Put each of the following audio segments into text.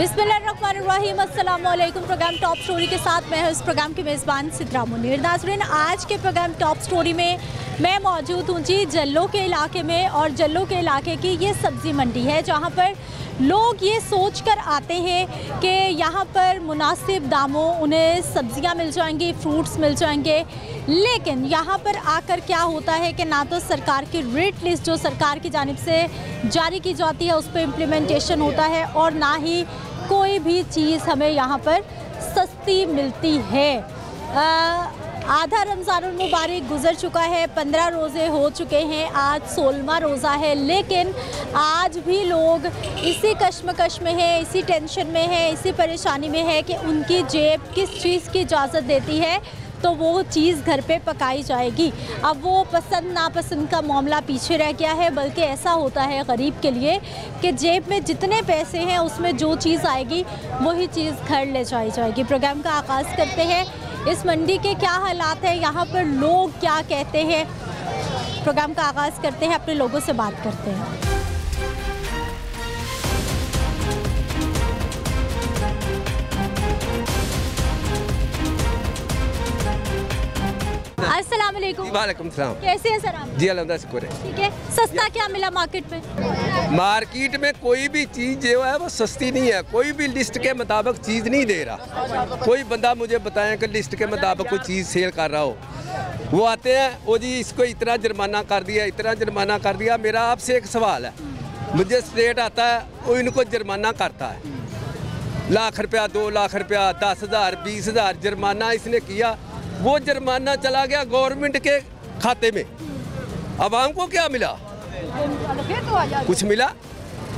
बिस्मिल्लाहिर्रहमानिर्रहीम, अस्सलाम वालेकुम। प्रोग्राम टॉप स्टोरी के साथ मैं हूं इस प्रोग्राम की मेज़बान सिद्रा मुनीर। नाज़रीन, आज के प्रोग्राम टॉप स्टोरी में मैं मौजूद हूं जी जल्लो के इलाके में, और जल्लो के इलाके की ये सब्ज़ी मंडी है जहां पर लोग ये सोच कर आते हैं कि यहाँ पर मुनासिब दामों उन्हें सब्ज़ियाँ मिल जाएंगी, फ्रूट्स मिल जाएंगे। लेकिन यहाँ पर आकर क्या होता है कि ना तो सरकार की रेट लिस्ट जो सरकार की जानिब से जारी की जाती है उस पर इम्प्लीमेंटेशन होता है, और ना ही कोई भी चीज़ हमें यहाँ पर सस्ती मिलती है। आधा रमज़ानुल मुबारक गुज़र चुका है, 15 रोज़े हो चुके हैं, आज 16वां रोज़ा है, लेकिन आज भी लोग इसी कश्मकश में है, इसी टेंशन में है, इसी परेशानी में है कि उनकी जेब किस चीज़ की इजाज़त देती है तो वो चीज़ घर पे पकाई जाएगी। अब वो पसंद नापसंद का मामला पीछे रह गया है, बल्कि ऐसा होता है गरीब के लिए कि जेब में जितने पैसे हैं उसमें जो चीज़ आएगी वही चीज़ घर ले जाई जाएगी। प्रोग्राम का आगाज़ करते हैं, इस मंडी के क्या हालात हैं, यहाँ पर लोग क्या कहते हैं। प्रोग्राम का आगाज़ करते हैं, अपने लोगों से बात करते हैं। अस्सलाम वालेकुम। वालेकुम सलाम। कैसे हैं सर आप? जी अल्हम्दुलिल्लाह शुक्र है। ठीक है। सस्ता क्या मिला मार्केट में? मार्केट में कोई भी चीज़ जो है वो सस्ती नहीं है, कोई भी लिस्ट के मुताबिक चीज़ नहीं दे रहा। कोई बंदा मुझे बताएं कि लिस्ट के मुताबिक कोई चीज़ सेल कर रहा हो, वो आते हैं वो जी इसको इतना जुर्माना कर दिया, इतना जुर्माना कर दिया। मेरा आपसे एक सवाल है, मुझे स्टेट आता है वो इनको जुर्माना करता है, लाख रुपया, 2 लाख रुपया, 10,000, 20,000 जुर्माना इसने किया। वो जुर्माना चला गया गवर्नमेंट के खाते में, अवाम को क्या मिला? कुछ मिला?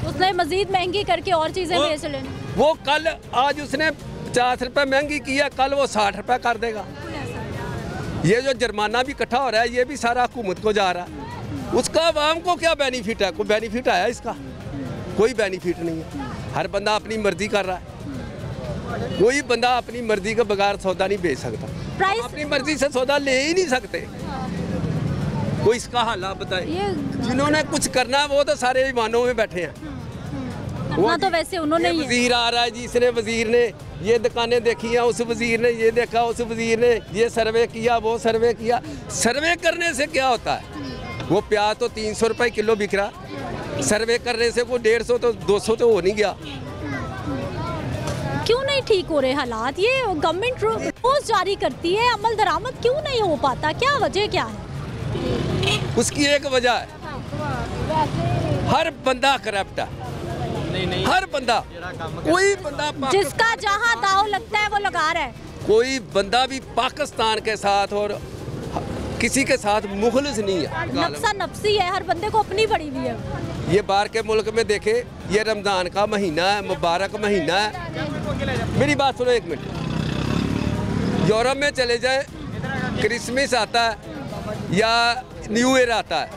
उसने मजीद महंगी करके और चीज़ें बेच लेनी। वो कल आज उसने 50 रुपये महंगी किया, कल वो 60 रुपये कर देगा। ये जो जुर्माना भी इकट्ठा हो रहा है ये भी सारा हुकूमत को जा रहा है, उसका अवाम को क्या बेनिफिट है? कोई बेनिफिट आया इसका? कोई बेनिफिट नहीं है। हर बंदा अपनी मर्जी कर रहा है, कोई बंदा अपनी मर्जी के बगैर सौदा नहीं बेच सकता, अपनी मर्जी से सौदा ले ही नहीं सकते। कोई इसका हालात बताए। जिन्होंने कुछ करना वो तो सारे ईमानों में बैठे हैं। वो तो वैसे उन्होंने ही वजीर आ रहा है जी, इसने वजीर ने ये दुकानें देखी हैं, उस वजीर ने ये देखा, उस वजीर ने ये सर्वे किया, वो सर्वे किया। सर्वे करने से क्या होता है? वो प्याज तो 300 रुपये किलो बिक रहा, सर्वे करने से वो 150 तो 200 तो हो नहीं गया। क्यों नहीं ठीक हो रहे हालात? ये गवर्नमेंट रोज जारी करती है, अमल दरामद क्यों नहीं हो पाता? क्या वजह क्या है? उसकी एक वजह है, हर बंदा करप्ट है। हर बंदा, कोई बंदा जिसका जहां दाव लगता है वो लगा रहा है। कोई बंदा भी पाकिस्तान के साथ और किसी के साथ मुखलिस नहीं है। नफ्सा नफ्सी है, हर बंदे को अपनी पड़ी हुई है। ये बाहर के मुल्क में देखे, ये रमज़ान का महीना है, मुबारक महीना है। मेरी बात सुनो एक मिनट। यूरोप में चले जाए, क्रिसमस आता है या न्यू ईयर आता है,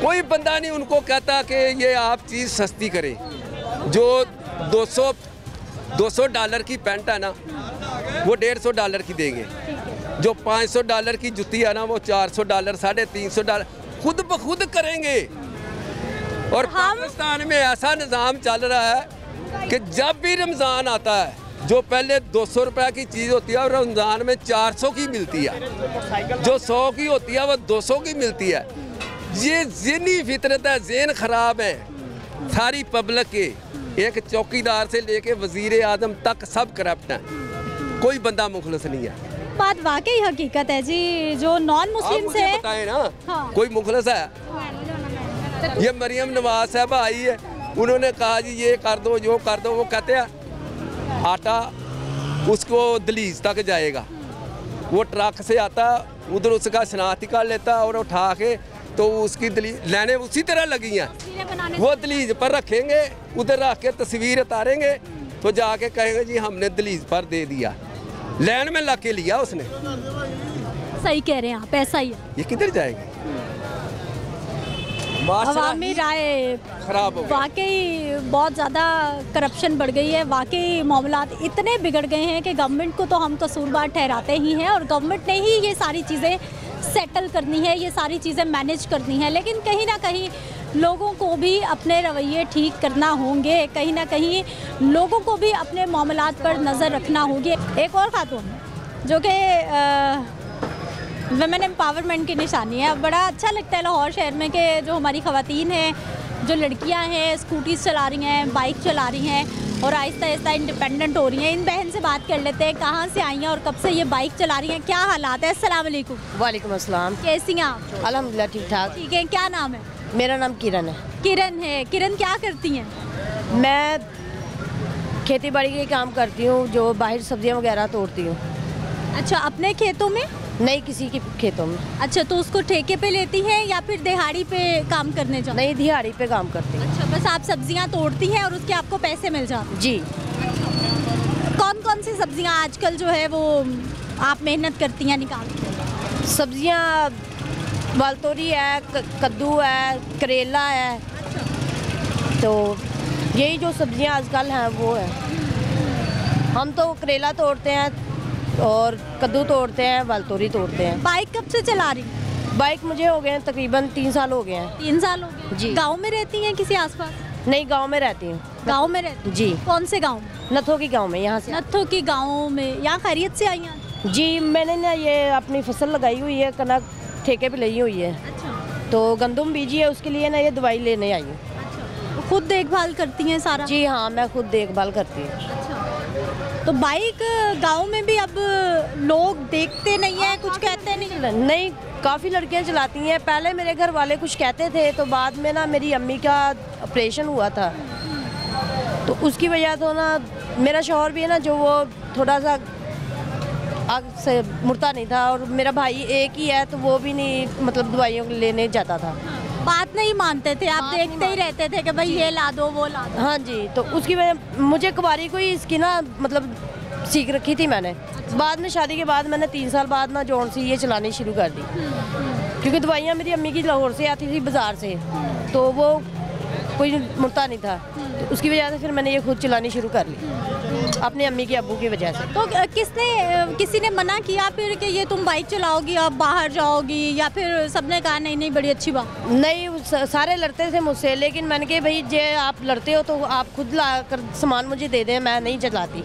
कोई बंदा नहीं उनको कहता कि ये आप चीज़ सस्ती करें। जो 200 डॉलर की पैंट है ना वो 150 डॉलर की देंगे, जो 500 डॉलर की जुत्ती है ना वो 400 डॉलर, 350 डॉलर खुद ब खुद करेंगे। और पाकिस्तान में ऐसा निज़ाम चल रहा है कि जब भी रमज़ान आता है, जो पहले 200 रुपये की चीज़ होती है और रमज़ान में 400 की मिलती है, जो 100 की होती है वो 200 की मिलती है। ये ज़हनी फितरत है, ज़हन ख़राब है सारी पब्लिक के। एक चौकीदार से लेके वज़ीर आज़म तक सब करप्ट हैं, कोई बंदा मुखलिस नहीं है। बात वाकई हकीकत है जी। जो नॉन मुस्लिम से बताए ना, हाँ। कोई मुखलिस है? ये मरियम नवाज साहब आई है, उन्होंने कहा जी ये कर दो, जो कर दो। वो कहते हैं आटा उसको दलीज तक जाएगा, वो ट्रक से आता, उधर उसका शनाख्ती कर लेता और उठा के तो उसकी दलीज लेने उसी तरह लगी हैं। वो दलीज पर रखेंगे, उधर रख के तस्वीर उतारेंगे तो जाके कहेंगे जी हमने दलीज पर दे दिया। लैंड में ला के लिया उसने। सही कह रहे हैं आप, ऐसा ही है। ये किधर जाएंगे? अवामी राय खराब हो गई। वाकई बहुत ज़्यादा करप्शन बढ़ गई है। वाकई मामलात इतने बिगड़ गए हैं कि गवर्नमेंट को तो हम कसूरवार ठहराते ही हैं, और गवर्नमेंट ने ही ये सारी चीज़ें सेटल करनी है, ये सारी चीज़ें मैनेज करनी है। लेकिन कहीं ना कहीं लोगों को भी अपने रवैये ठीक करना होंगे, कहीं ना कहीं लोगों को भी अपने मामलात पर नज़र रखना होगी। एक और खातून जो कि वुमेन एम्पावरमेंट की निशानी है। बड़ा अच्छा लगता है लाहौर शहर में कि जो हमारी ख़वातीन हैं, जो लड़कियां हैं, स्कूटीज़ चला रही हैं, बाइक चला रही हैं और आहिस्ता आहिस्ता इंडिपेंडेंट हो रही हैं। इन बहन से बात कर लेते हैं, कहाँ से आई हैं और कब से ये बाइक चला रही हैं, क्या हालात है। अस्सलाम वालेकुम। वालेकुम अस्सलाम। कैसी हैं आप? अल्हम्दुलिल्लाह ठीक ठाक। ठीक है। क्या नाम है? मेरा नाम किरण है। किरण है। किरण क्या करती हैं? मैं खेती बाड़ी के काम करती हूँ, जो बाहर सब्जियाँ वगैरह तोड़ती हूँ। अच्छा, अपने खेतों में? नहीं, किसी के खेतों में। अच्छा, तो उसको ठेके पे लेती हैं या फिर दिहाड़ी पे काम करने जाती? नहीं, दिहाड़ी पे काम करती हूँ। अच्छा, बस आप सब्जियां तोड़ती हैं और उसके आपको पैसे मिल जाते हैं? जी। कौन कौन सी सब्जियां आजकल जो है वो आप मेहनत करती हैं निकालती हैं? सब्जियाँ वालतोरी है, कद्दू है, करेला है। तो यही जो सब्जियाँ आजकल हैं वो है। हम तो करेला तोड़ते हैं और कद्दू तोड़ते हैं, वालतोरी तोड़ते हैं। बाइक कब से चला रही हैं? बाइक मुझे हो गए हैं तकरीबन 3 साल हो गए हैं। 3 साल हो गए जी। गाँव में रहती हैं किसी आसपास? नहीं, गांव में रहती हूँ। गाँव में रहती? जी। कौन से गाँव? नथो की गांव में। यहाँ से नत्थो की गाँव में। यहाँ खैरियत से आई हैं? जी, मैंने ना ये अपनी फसल लगाई हुई है, कनक ठेके पे ली हुई है। अच्छा। तो गंदम बीजी है, उसके लिए ना ये दवाई लेने आई हूँ। अच्छा, खुद देखभाल करती हैं सारा? जी हाँ, मैं खुद देखभाल करती हूँ। तो बाइक गांव में भी अब लोग देखते नहीं है, कुछ कहते नहीं? नहीं, काफ़ी लड़कियाँ चलाती हैं। पहले मेरे घर वाले कुछ कहते थे, तो बाद में ना मेरी अम्मी का ऑपरेशन हुआ था, तो उसकी वजह तो ना मेरा शौहर भी है ना, जो वो थोड़ा सा आग से मुड़ता नहीं था, और मेरा भाई एक ही है, तो वो भी नहीं मतलब दवाइयों लेने जाता था। बात नहीं मानते थे, आप देखते ही रहते थे कि भाई ये ला दो वो ला दो? हाँ जी, तो उसकी वजह मुझे कुंवारी को ही इसकी ना मतलब सीख रखी थी मैंने। बाद में शादी के बाद मैंने 3 साल बाद ना जौन सी ये चलानी शुरू कर दी, क्योंकि दवाइयाँ मेरी अम्मी की लाहौर से आती थी बाज़ार से, तो वो कोई मुड़ता नहीं था, तो उसकी वजह से फिर मैंने ये खुद चलानी शुरू कर ली, अपने अम्मी के अब्बू की वजह से। तो किसी ने मना किया फिर कि ये तुम बाइक चलाओगी, अब बाहर जाओगी, या फिर सबने कहा नहीं नहीं बड़ी अच्छी बात? नहीं, सारे लड़ते थे मुझसे, लेकिन मैंने कहा भाई जे आप लड़ते हो तो आप खुद ला कर सामान मुझे दे दें, मैं नहीं चलाती।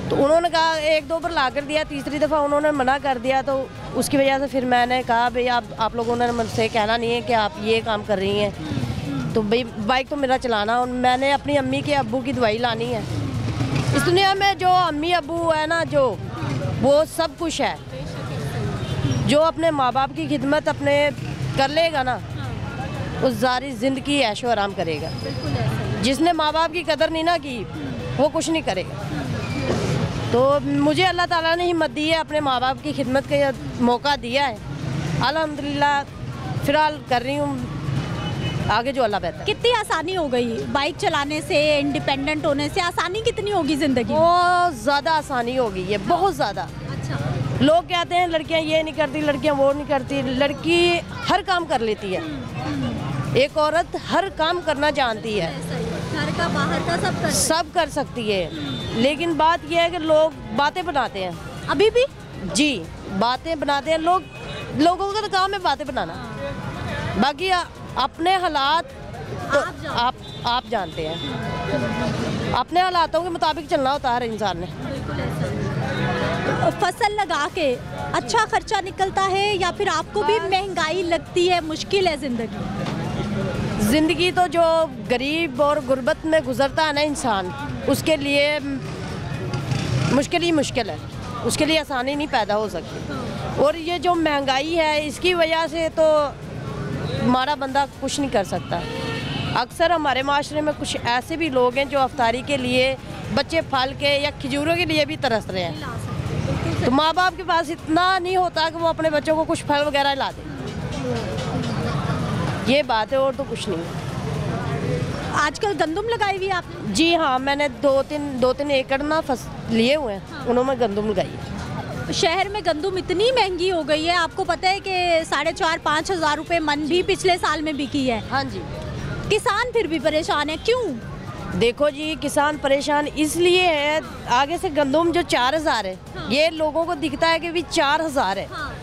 तो उन्होंने कहा, 1-2 बार ला कर दिया, तीसरी दफ़ा उन्होंने मना कर दिया, तो उसकी वजह से फिर मैंने कहा भाई आप लोगों ने मुझसे कहना नहीं है कि आप ये काम कर रही हैं, तो भाई बाइक तो मेरा चलाना, और मैंने अपनी अम्मी के अब्बू की दवाई लानी है। इस दुनिया में जो अम्मी अब्बू है ना, जो वो सब कुछ है। जो अपने माँ बाप की खिदमत अपने कर लेगा ना, वो सारी ज़िंदगी ऐशो आराम करेगा। जिसने माँ बाप की कदर नहीं ना की, वो कुछ नहीं करेगा। तो मुझे अल्लाह ताला ने हिम्मत दी है, अपने माँ बाप की खिदमत का मौका दिया है, अल्हम्दुलिल्लाह फ़िलहाल कर रही हूँ, आगे जो अल्लाह बेहतर। कितनी आसानी हो गई बाइक चलाने से, इंडिपेंडेंट होने से? आसानी कितनी होगी ज़िंदगी? बहुत ज़्यादा आसानी हो गई है, बहुत ज़्यादा। अच्छा। लोग कहते हैं लड़कियां ये नहीं करती, लड़कियां वो नहीं करती, लड़की हर काम कर लेती है। एक औरत हर काम करना जानती है, घर का बाहर का सब कर सकती है, लेकिन बात यह है कि लोग बातें बनाते हैं अभी भी। जी, बातें बनाते हैं लोग, लोगों का तो काम है बातें बनाना, बाकी अपने हालात तो आप जानते हैं, अपने हालातों के मुताबिक चलना होता है हर इंसान ने। फसल लगा के अच्छा खर्चा निकलता है या फिर आपको भी महंगाई लगती है, मुश्किल है ज़िंदगी? ज़िंदगी तो जो गरीब और गुर्बत में गुजरता है ना इंसान, उसके लिए मुश्किल ही मुश्किल है, उसके लिए आसानी नहीं पैदा हो सकती। और ये जो महंगाई है, इसकी वजह से तो हमारा बंदा कुछ नहीं कर सकता। अक्सर हमारे माशरे में कुछ ऐसे भी लोग हैं जो अफ्तारी के लिए बच्चे फल के या खजूरों के लिए भी तरस रहे हैं, तो माँ बाप के पास इतना नहीं होता कि वो अपने बच्चों को कुछ फल वगैरह ला दें। ये बात है, और तो कुछ नहीं। आजकल गंदम लगाई हुई आपने? जी हाँ, मैंने 2-3 एकड़ ना लिए हुए हैं, उन्होंने गंदम लगाई है। शहर में गंदम इतनी महंगी हो गई है, आपको पता है कि 4,500-5 हज़ार रुपये मन भी पिछले साल में बिकी है। हाँ जी। किसान फिर भी परेशान है, क्यों? देखो जी, किसान परेशान इसलिए है, आगे से गंदम जो 4,000 है, हाँ। ये लोगों को दिखता है कि भी 4,000 है। हाँ।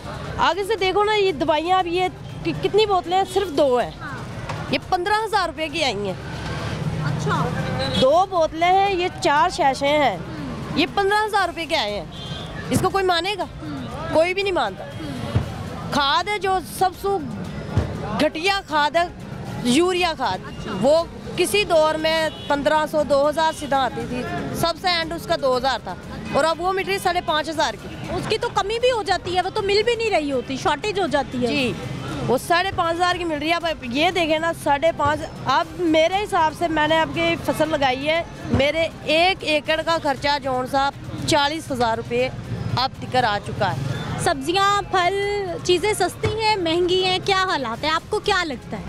आगे से देखो ना, ये दवाइयाँ अब ये कितनी बोतलें हैं, सिर्फ 2 हैं। हाँ। ये 15,000 रुपये की आई हैं। अच्छा, 2 बोतलें हैं, ये 4 शैशे हैं, ये 15,000 रुपये के आए हैं। इसको कोई मानेगा? कोई भी नहीं मानता। खाद है जो सबसे घटिया खाद है, यूरिया खाद। वो किसी दौर में 1500 2000 सीधा आती थी, सबसे एंड उसका 2000 था, और अब वो मिल रही 5,500 की। उसकी तो कमी भी हो जाती है, वो तो मिल भी नहीं रही होती, शॉर्टेज हो जाती है जी। वो 5,500 की मिल रही है। अब ये देखें ना, 5.5। अब मेरे हिसाब से मैंने आपकी फसल लगाई है, मेरे 1 एकड़ का खर्चा जोन सा 40,000 रुपये अब तक आ चुका है। सब्जियां, फल, चीज़ें सस्ती हैं, महंगी हैं, क्या हालात है, आपको क्या लगता है?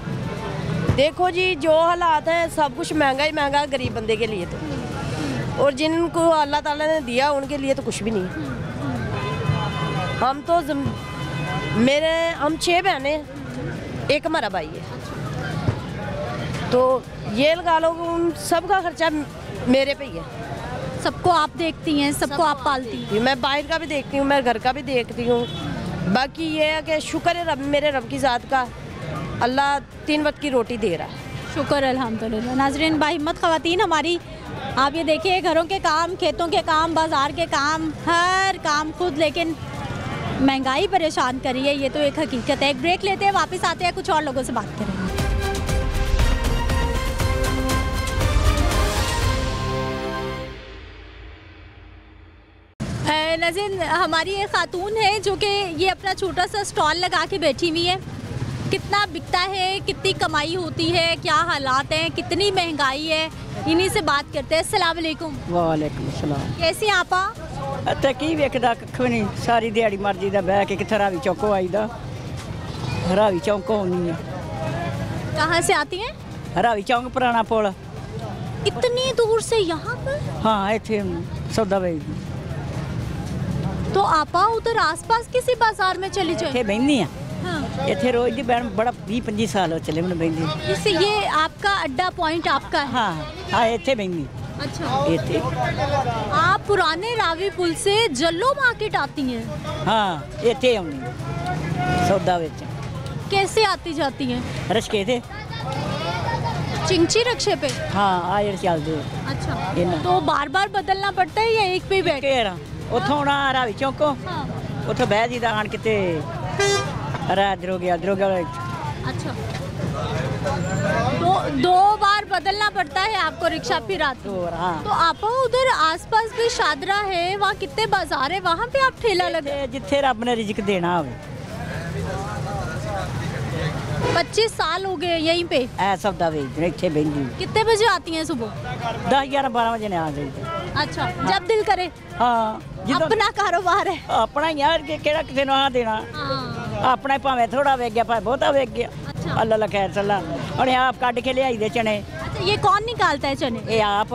देखो जी, जो हालात हैं सब कुछ महंगा ही महंगा है गरीब बंदे के लिए तो, और जिनको अल्लाह ताला ने दिया उनके लिए तो कुछ भी नहीं है। हम तो हम 6 बहनें हैं, एक हमारा भाई है, तो ये लगा लो उन सब का खर्चा मेरे पे ही है। सबको आप देखती हैं, सबको आप पालती हैं? मैं बाहर का भी देखती हूँ, मैं घर का भी देखती हूँ। बाकी ये है कि शुक्र है रब, मेरे रब की ज़ात का, अल्लाह 3 वक्त की रोटी दे रहा है। शुक्र अल्हम्दुलिल्लाह। नाज़रीन, बाहिम्मत ख़वातीन हमारी, आप ये देखिए, घरों के काम, खेतों के काम, बाज़ार के काम, हर काम खुद, लेकिन महंगाई परेशान करी है, ये तो एक हकीकत है। एक ब्रेक लेते हैं, वापस आते हैं, कुछ और लोगों से बात करेंगे। नाज़रीन, हमारी एक खातून है जो कि ये अपना छोटा सा स्टॉल लगा के बैठी हुई है। कितना बिकता है, कितनी कमाई होती है, क्या हालात हैं, कितनी महंगाई है, इन्हीं से बात करते हैं। अस्सलाम वालेकुम। वालेकुम सलाम। कैसी आपा? ਇੱਥੇ ਕੀ ਵੇਖਦਾ ਕੱਖ ਵੀ ਨਹੀਂ, ਸਾਰੀ ਦਿਹਾੜੀ ਮਰਜੀ ਦਾ ਬਹਿ ਕੇ ਕਿੱਥੇ ਰਾਵੀ ਚੌਕੋ ਆਈਦਾ। ਰਾਵੀ ਚੌਂਕ ਆਉਣੀ ਹੈ। कहाँ से आती हैं? ਰਾਵੀ ਚੌਂਕ ਪੁਰਾਣਾ ਪੁਲ। इतनी दूर से यहाँ पर? ਹਾਂ ਇੱਥੇ ਸੌਦਾ ਵੇਚਦੀ। तो आपा उधर आसपास किसी बाजार में चली जाए। ਇੱਥੇ ਬਹਿੰਦੀ ਆ। हाँ। ਇੱਥੇ ਰੋਜ਼ ਦੀ ਬਹਿਣ ਬੜਾ 20-25 ਸਾਲ ਹੋ ਚੱਲੇ ਮੈਨੂੰ ਬਹਿੰਦੀ। इससे ये आपका अड्डा पॉइंट आपका है? ਹਾਂ ਹਾਂ ਇੱਥੇ ਬਹਿੰਦੀ। अच्छा। ਇੱਥੇ आप पुराने रावी पुल से जल्लो मार्केट आती हैं? ਹਾਂ ਇੱਥੇ ਆਉਂਦੀ ਸੌਦਾ ਵੇਚ। कैसे आती जाती हैं? ਰਸ਼ਕੇ ਤੇ। चिंची रक्षे पे? ਹਾਂ ਆ ਜਿਹੜੇ ਚੱਲਦੇ। अच्छा। ਇਹਨਾਂ तो बार बार बदलना पड़ता है या एक पे ही बैठे? ਘੇਰਾ ਉੱਥੋਂ ਆਉਣਾ ਰਾਵੀ ਚੌਂਕੋਂ, हाँ। ਉੱਥੋਂ ਬਹਿ ਜੀਦਾ ਆਣ ਕਿਤੇ ਦਰੋਗਿਆ अच्छा। दो बार बदलना पड़ता है आपको रिक्शा फिर आती? हाँ। तो आप उधर आसपास भी शादरा है, वहाँ कितने बाजार है, वहाँ पे आप ठेला लगा? जिथे रब ने रिज़्क देना होवे। 25 साल हो गए यहीं पे? ऐ सौदा बेचने इत्थे बेंदी। कितने बजे आती हैं सुबह? 10-11-12 बजे ने आ जाइए। अच्छा, जब दिल करे? हाँ, अपना कारोबार है? अपना ही यार केड़ा किसे नु आ देना। हाँ। अपना ही भावें थोड़ा वेच गया, भावें बहुता वेच गया। अच्छा। अल्लाह ला खैर सल्ला। और आप काट के ले आई दे चने। अच्छा, ये कौन निकालता है चने? ये आप।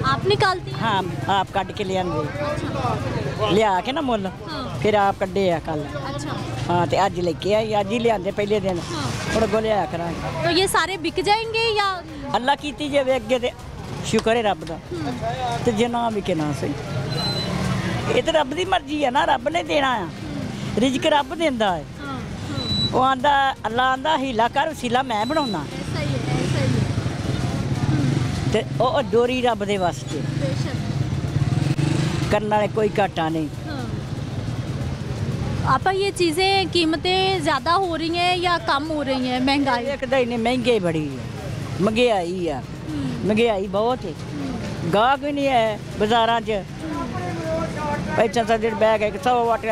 आप निकालती हैं? हाँ, आप काट के ले आंदे। अच्छा। लिया के ना मुल। हाँ। फिर आप कड्डे आ कल। अच्छा। हाँ, ते अज लेके आई, अज ही ले आंदे पहले दिन। हाँ। थोड़ा गो लिया करांगे। तो ये सारे बिक जाएंगे या? अल्लाह कीती जे वेच गए ते शुक्र है रब दा। ते जे ना बिके ना सही। ये तो रब दी मर्जी है ना, रब ने देना है। रिज़्क रब देंदा है। वो आंदा अल्लाह आंदा हीला कर वसीला मैं बनाउना। ऐसा ही है, ऐसा ही है। ते ओ डोरी रब दे वास्ते बेशक। करने वाले कोई घाटा नहीं। आपा ये चीज़ें कीमतें ज़्यादा हो रही हैं या कम हो रही हैं? महंगाई देखदा ही नहीं, महंगाई बड़ी है, महंगाई है, महंगाई बहुत है। गाहक भी नहीं है बाजारां च। पैसा सा जेड़ बैग है 100 वट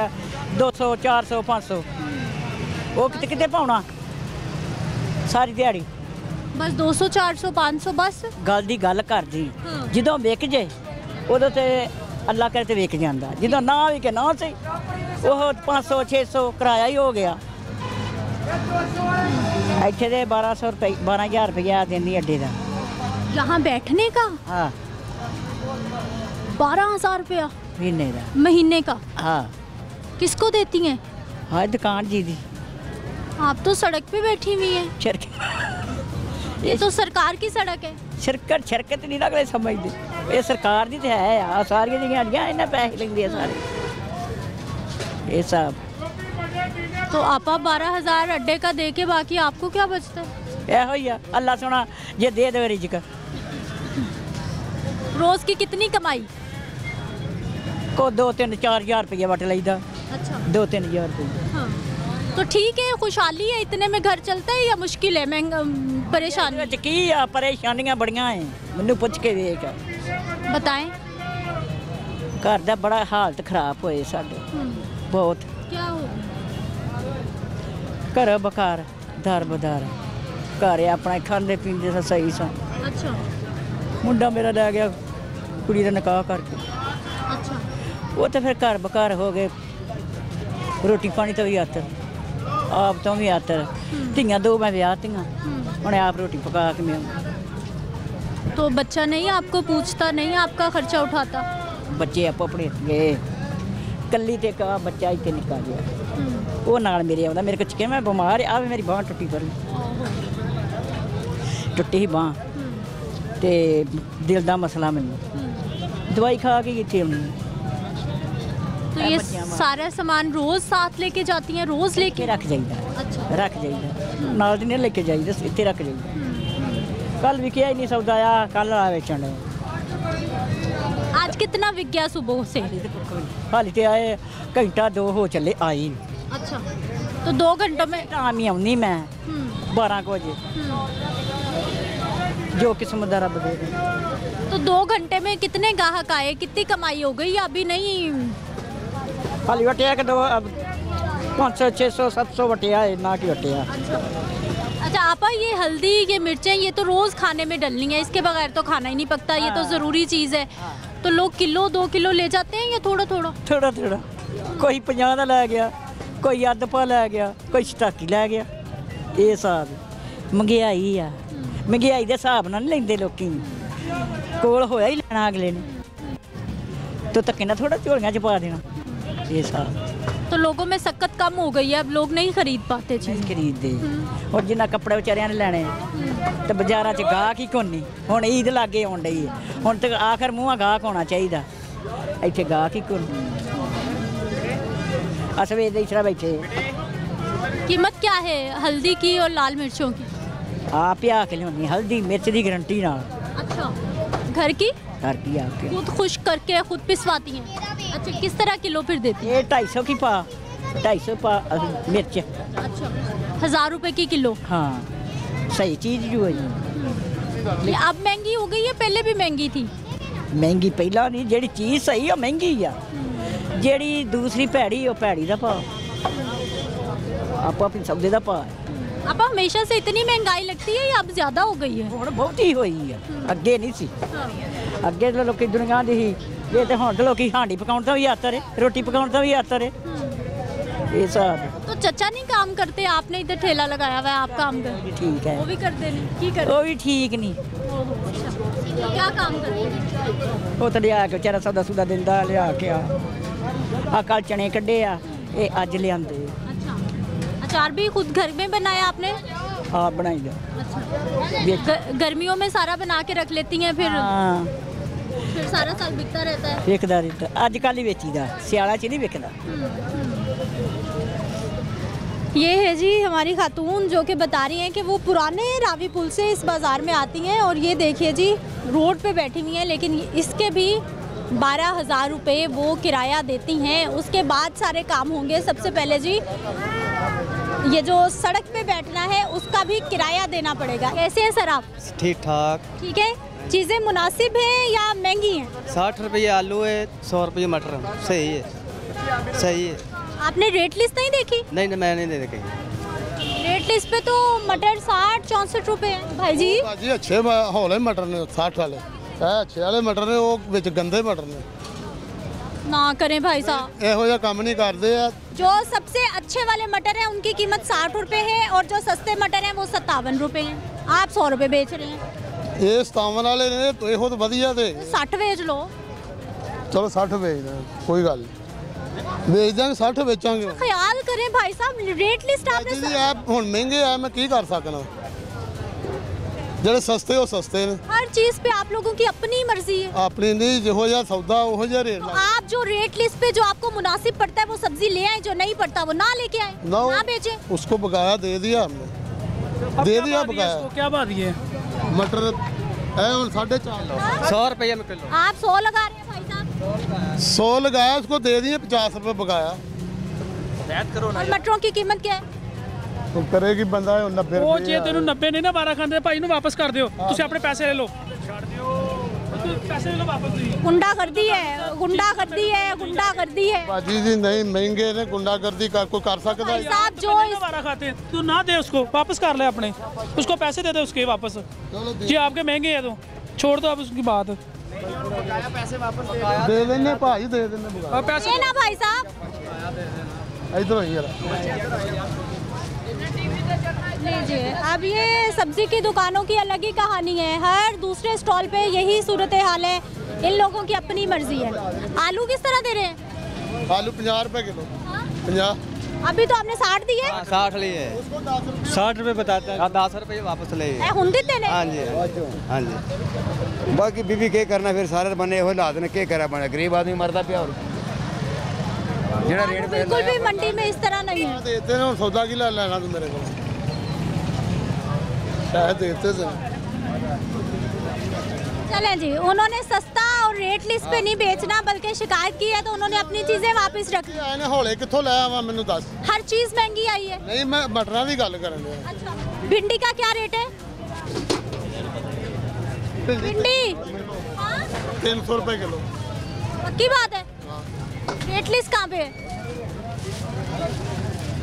200 400 500 वो किते किते पाउना सारी दिहाड़ी। बस 200 400 500 बस? गल दी गल करदी। हाँ। ਜਦੋਂ ਵਿਕ ਜੇ ਉਦੋਂ ਤੇ ਅੱਲਾ ਕਰੇ ਤੇ ਵਿਕ ਜਾਂਦਾ, ਜਦੋਂ ਨਾ ਵਿਕੇ ਨਾ ਸਹੀ ਉਹ 500 600 ਕਿਰਾਇਆ ਹੀ ਹੋ ਗਿਆ। ਇੱਥੇ ਦੇ 1200 रुपये 12000 रुपया ਦਿੰਦੀ ਅੱਡੇ ਦਾ। यहाँ बैठने का? हाँ। 12,000 रुपया महीने का। महीने का? हाँ। किसको देती हैं? हाँ, दुकान जी दी। आप तो सड़क पे बैठी हुई हैं। ये तो सरकार की सड़क है। शरकत नहीं लगले समझते, ये सरकार दी तो है आ सारी दिहाड़ियां इन्हें पैसे लेंदी है सारे ये सब। तो आपा 12,000 अड्डे का दे के बाकी आपको क्या बचता है? ਇਹੋ ਹੀ ਆ ਅੱਲਾ ਸੋਣਾ ਜੇ ਦੇ ਦੇਵੇ ਰਿਜ਼ਕ। रोज की कितनी कमाई? को 2-3-4 हज़ार रुपया वट लईदा। अच्छा। 2-3 हज़ार रुपया। हाँ। तो ठीक है, खुशहाली है, इतने में घर चलता है या मुश्किल है, महंगा परेशानी? ਵਿੱਚ ਕੀ ਆ ਪਰੇਸ਼ਾਨੀਆਂ ਬੜੀਆਂ ਐ ਮੈਨੂੰ ਪੁੱਛ ਕੇ ਵੇਖ। बताएं। ਘਰ ਦਾ ਬੜਾ ਹਾਲਤ ਖਰਾਬ ਹੋਏ ਸਾਡੇ ਬਹੁਤ। क्या हो? ਘਰ ਬਕਾਰ ਦਰ ਬਦਾਰ ਘਰ ਆਪਣਾ ਖਾਂਦੇ ਪੀਂਦੇ ਸਾਂ ਸਹੀ ਸਾਂ। अच्छा। ਮੁੰਡਾ ਮੇਰਾ ਲੈ ਗਿਆ ਕੁੜੀ ਦਾ ਨਿਕਾਹ ਕਰਕੇ। अच्छा। ਉਹ ਤਾਂ ਫਿਰ ਘਰ ਬਕਾਰ ਹੋ ਗਏ ਰੋਟੀ ਪਾਣੀ ਤੋਂ ਵੀ ਆਤਰ ਆਪ ਤੋਂ ਵੀ ਆਤਰ ਧੀਆਂ 2 ਮੈਂ ਵਿਆਹਤੀਆਂ ਹੁਣ ਆਪ ਰੋਟੀ ਪਕਾ ਕੇ ਮੈਂ तो बच्चा नहीं आपको पूछता, नहीं आपका खर्चा उठाता? ਬੱਚੇ ਆਪੋ ਆਪਣੇ ਗਏ ਕੱਲੀ ਤੇ ਕਾ ਬੱਚਾ ਇੱਥੇ ਨਿਕਾ ਗਿਆ ਉਹ ਨਾਲ ਮੇਰੇ ਆਉਂਦਾ ਮੇਰੇ ਕੋਲ ਚਿਕੇ ਮੈਂ ਬਿਮਾਰ ਆ ਵੀ ਮੇਰੀ ਬਾਂਹ ਟੁੱਟੀ ਪਈ ਟੁੱਟੀ ਬਾਂਹ ਤੇ ਦਿਲ ਦਾ ਮਸਲਾ ਮੈਨੂੰ ਦਵਾਈ ਖਾ ਕੇ ਇੱਥੇ ਆਉਣੀ। तो ये सारा सामान रोज साथ लेके जाती हैं? रोज ਕੇ लेके? ਰੱਖ ਜਾਈਦਾ अच्छा। ਰੱਖ ਜਾਈਦਾ ਨਾਲ ਦੀ ਨਹੀਂ ਲੈ ਕੇ ਜਾਈਦਾ ਇੱਥੇ ਰੱਖ ਜਾਈਦਾ। ਕੱਲ ਵੀ ਕਿਹਾ ਹੀ ਨਹੀਂ ਸੌਦਾ ਆ ਕੱਲ ਆ ਵੇਚਣ ਦੇ आज कितना बिक गया सुबह से? ਹਾਲੀ ਤੇ ਆਏ ਘੰਟਾ 2 ਹੋ ਚੱਲੇ ਆਈ अच्छा। तो 2 घंटों में? ਟਾਈਮ ਹੀ ਆਉਣੀ ਮੈਂ 12 ਕੁ ਵਜੇ ਜੋ किस्मत ਦਾ ਰੱਬ ਦੇ ਦੇ। तो 2 घंटे में कितने ग्राहक आए, कितनी कमाई हो गई? अभी नहीं? ਹਾਲੀ ਵਟਿਆ ਕਿ 500 600 700 ਵਟਿਆ ਨਾ ਕਿ ਵਟਿਆ। अच्छा आपा, ये हल्दी, ये मिर्चें, ये तो रोज खाने में डलनी है, इसके बगैर तो खाना ही नहीं पकता, ये तो ज़रूरी चीज़ है। तो लोग किलो 2 किलो ले जाते हैं या थोड़ा थोड़ा? ਥੋੜਾ ਥੋੜਾ ਕੋਈ 50 ਦਾ ਲੈ ਗਿਆ ਕੋਈ ਅੱਧ ਪਾ ਲੈ ਗਿਆ ਕੋਈ 87 ਲੈ ਗਿਆ। ਇਹ ਹਿਸਾਬ ਮਹਿੰਗਾਈ ਆ ਮਹਿੰਗਾਈ ਦੇ ਹਿਸਾਬ ਨਾਲ ਨਹੀਂ ਲੈਂਦੇ ਲੋਕੀ ਕੋਲ ਹੋਇਆ ਹੀ ਲੈਣਾ ਅਗਲੇ ਨੇ ਤੋ ਧੱਕੇ ਨਾਲ ਥੋੜਾ ਝੋਲੀਆਂ 'ਚ ਪਾ ਦੇਣਾ ਇਹ ਹਿਸਾਬ। तो लोगों में शक्कत कम हो गई है, अब लोग नहीं खरीद पाते चीज़। ਖਰੀਦਦੇ ਔਰ ਜਿੰਨਾ ਕੱਪੜੇ ਵਿਚਾਰਿਆਂ ਨੇ ਲੈਣੇ ਤੇ ਬਾਜ਼ਾਰਾਂ 'ਚ ਗਾਹਕ ਹੀ ਕੋਨੀ ਹੁਣ ਈਦ ਲਾਗੇ ਆਉਣ ਡਈ ਹੈ ਹੁਣ ਤੇ ਆਖਰ ਮੂੰਹਾਂ ਗਾਹਕ ਹੋਣਾ ਚਾਹੀਦਾ ਇੱਥੇ ਗਾਹਕ ਹੀ ਕੋਨੀ ਅਸਵੇ ਦੇ ਇਸਰਾ ਬੈਠੇ। कीमत क्या है हल्दी की और लाल मिर्चों की? ਆ ਪਿਆ ਕੇ ਲਿਆਉਣੀ ਹਲਦੀ ਮਿਰਚ ਦੀ ਗਰੰਟੀ ਨਾਲ अच्छा। घर की? ਕਰ ਕੀ ਆ ਕੇ खुद खुश करके खुद पिसवाती हैं? अच्छा, किस तरह किलो फिर देती ਇਹ 250 ਕੀ ਪਾ 250 ਪਾ ਮਿਰਚ। हैं? अच्छा। 1000 रुपए की किलो? ਹਾਂ ਸਹੀ ਚੀਜ਼ ਜੋ ਹੈ ਜੀ। ये अब महंगी हो गई है, पहले भी महंगी थी? ਮਹਿੰਗੀ ਪਹਿਲਾਂ ਨਹੀਂ ਜਿਹੜੀ ਚੀਜ਼ ਸਹੀ ਉਹ ਮਹਿੰਗੀ ਆ ਜਿਹੜੀ ਦੂਸਰੀ ਭੈੜੀ ਉਹ ਭੈੜੀ ਦਾ ਭਾਅ ਆਪੋ ਆਪਣੀ ਸੌਦੇ ਦਾ ਭਾਅ। अब हमेशा से इतनी महंगाई लगती है या अब ज़्यादा हो गई है? ਹੁਣ ਬਹੁਤੀ ਹੋਈ ਆ ਅੱਗੇ ਨਹੀਂ ਸੀ ਅੱਗੇ ਤਾਂ ਲੋਕੀ ਦੁਨੀਆ ਦੀ ਸੀ ਇਹ ਤੇ ਹੁਣ ਤਾਂ ਲੋਕੀ ਹਾਂਡੀ ਪਕਾਉਣ ਤੋਂ ਵੀ ਆਤਰ ਹੈ ਰੋਟੀ ਪਕਾਉਣ ਤੋਂ ਵੀ ਆਤਰ ਹੈ ਇਹ ਹਿਸਾਬ। तो चचा नहीं काम करते? आपने इधर ठेला लगाया हुआ है, आप काम कर? ਠੀਕ ਹੈ वो भी करते नहीं? की कर? ਉਹ ਵੀ ਠੀਕ ਨਹੀਂ अच्छा। तो क्या काम करते हैं? ਉਹ ਤਾਂ ਲਿਆ ਕੇ ਵਿਚਾਰਾ ਸੌਦਾ ਸੁਦਾ ਦਿੰਦਾ ਲਿਆ ਕੇ ਆ ਕੱਲ ਚਣੇ ਕੱਢੇ ਆ ਇਹ ਅੱਜ ਲਿਆਂਦੇ अच्छा। अचार भी खुद घर में बनाया आपने? ਆ ਬਣਾਈ ਦਾ अच्छा। गर्मियों में सारा बना के रख लेती हैं, ਹਾਂ फिर सारा साल बिकता रहता है? ਵਿਕਦਾ ਰਹਿੰਦਾ ਅੱਜ ਕੱਲ੍ਹ ਹੀ ਵੇਚੀਦਾ ਸਿਆਲਾ 'ਚ ਨਹੀਂ ਵਿਕਦਾ। ये है जी हमारी खातून जो कि बता रही हैं कि वो पुराने रावी पुल से इस बाज़ार में आती हैं और ये देखिए जी रोड पे बैठी हुई हैं, लेकिन इसके भी 12,000 रुपये वो किराया देती हैं। उसके बाद सारे काम होंगे। सबसे पहले जी ये जो सड़क पे बैठना है उसका भी किराया देना पड़ेगा। कैसे हैं सर आप? ठीक ठाक। ठीक है। चीज़ें मुनासिब हैं या महंगी हैं? 60 रुपये आलू है, 100 रुपये मटर है। सही है सही है। आपने रेट लिस्ट नहीं देखी? नहीं मैंने नहीं देखी। रेट लिस्ट पे तो मटर 60-64 रुपए है भाई जी। ਭਾਜੀ ਅੱਛੇ ਹੌਲੇ ਮਟਰ ਨੇ 60 ਵਾਲੇ ਇਹ ਅੱਛੇ ਵਾਲੇ ਮਟਰ ਨੇ ਉਹ ਵਿੱਚ ਗੰਦੇ ਮਟਰ ਨੇ ना करें भाई साहब, ਇਹੋ ਜਿਹਾ ਕੰਮ ਨਹੀਂ ਕਰਦੇ ਆ। जो सबसे अच्छे वाले मटर हैं उनकी कीमत 60 रुपए है और जो सस्ते मटर हैं वो 57 रुपए हैं। आप 100 रुपए बेच रहे हैं, ਇਹ 57 ਵਾਲੇ ਨੇ ਇਹੋ ਤਾਂ ਵਧੀਆ ਤੇ 60 बेच लो। ਚਲੋ 60 ਵੇਚਦੇ ਕੋਈ ਗੱਲ ਨਹੀਂ ਵੇਚ ਦਾਂਗੇ 60 ਵੇਚਾਂਗੇ। ख्याल करें भाई साहब, रेट लिस्ट आपने ਜੀ ਆ ਹੁਣ ਮਹਿੰਗੇ ਆ ਮੈਂ ਕੀ ਕਰ ਸਕਣਾ ਜਿਹੜੇ ਸਸਤੇ ਉਹ ਸਸਤੇ ਨੇ हर चीज पे आप लोगों की अपनी मर्जी है। ਆਪਣੀ ਨਹੀਂ ਜਿਹੋ ਜਿਹਾ ਸੌਦਾ ਉਹੋ ਜਿਹਾ ਰੇਟ तो ਲਾ आप जो रेट लिस्ट पे जो आपको मुनासिब पड़ता है वो सब्जी ले आए, जो नहीं पड़ता वो ना लेके आए, ना ना बेचे। उसको बकाया दे दिया हमने दे दिया बकाया। क्या भाव दिए? मटर है 4.5 100 रुपये में किलो। आप 100 लगा रहे हैं भाई साहब? 100 लगाया, उसको दे दिए 50 रुपये बकाया। और मटरों की कीमत क्या है? तो करेगी बंदा 90 ਉਹ रुपये। ਜੇ ਤੈਨੂੰ 90 ਨਹੀਂ ਨਾ 12 ਖਾਂਦੇ ਭਾਈ ਨੂੰ ਵਾਪਸ ਕਰ ਦਿਓ ਤੁਸੀਂ ਆਪਣੇ ਪੈਸੇ ਲੈ ਲਓ ਪੈਸੇ ਲੈ ਲਓ ਵਾਪਸ ਤੁਸੀਂ गुंडागर्दी है, गुंडागर्दी है, गुंडागर्दी है। बाजी जी नहीं महंगे ने गुंडागर्दी कोई कर सकता भाई है? साहब जो इस 12 खाते हैं तू ना दे उसको वापस कर ले अपने उसको पैसे दे दे उसके वापस जी आपके महंगे है तो छोड़ दो अब उसकी बात दे देने भाई दे देने बकाया। और पैसे ये ना भाई साहब इधर ही यार। लीजिए। अब ये सब्जी की दुकानों की अलग ही कहानी है, हर दूसरे स्टॉल पे यही सूरत हाल है, इन लोगों की अपनी मर्जी है। आलू किस तरह दे रहे हैं? आलू 50 रुपये किलो। 50 अभी तो आपने 60 दिए। 60 लिए 60 रुपये बताता है 10 रुपये वापस ले। हुन दिते ने। हाँ जी हाँ जी बाकी बीबी क्या करना फिर सारे बने हो हालात ने क्या करा बना गरीब आदमी मरता पिया और जेड़ा रेट पे बिल्कुल भी मंडी में इस तरह नहीं है। देते हैं सौदा की लेना तू मेरे को शायद देते थे। चलें जी, उन्होंने सस्ता और रेट लिस्ट पे नहीं बेचना बल्कि शिकायत की है तो उन्होंने अपनी चीजें वापस रख ली। ਇਹਨੇ ਹੌਲੇ ਕਿੱਥੋਂ ਲਿਆ ਵਾ ਮੈਨੂੰ ਦੱਸ। हर चीज महंगी आई है। नहीं मैं मटਰਾਂ ਦੀ ਗੱਲ ਕਰਨ ਡਿਆ। अच्छा, भिंडी का क्या रेट है? भिंडी 300 रुपये किलो। पक्की बात है? रेट लिस्ट कहाँ पे है